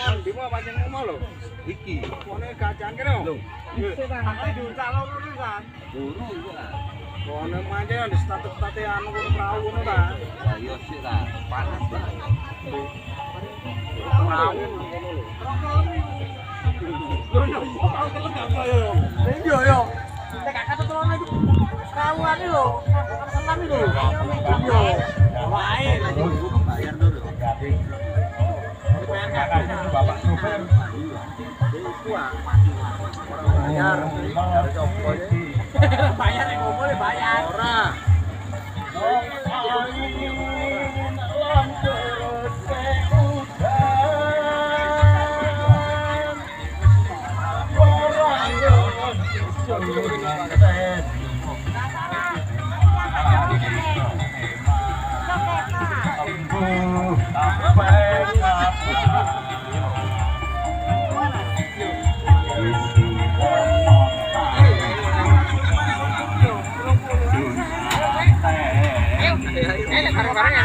Dimo pancen ngomong lho. Iki. Kone kacan kene lho. Isih ta. Ate diuncak loro iki kan. Loro iki lah. Kone pancen di status-state anu perahu ngono ta. Ya iya sik lah. Panas lah. Perahu ngono lho. Iya yo. Nek gak ketelone iki perahuane lho. Ketelan iki lho. Iya. Wae bayar dulu. Bapak sopir. Bayar. Bayar nek ngomong bayar. Ora. Ayo, bareng-bareng ya.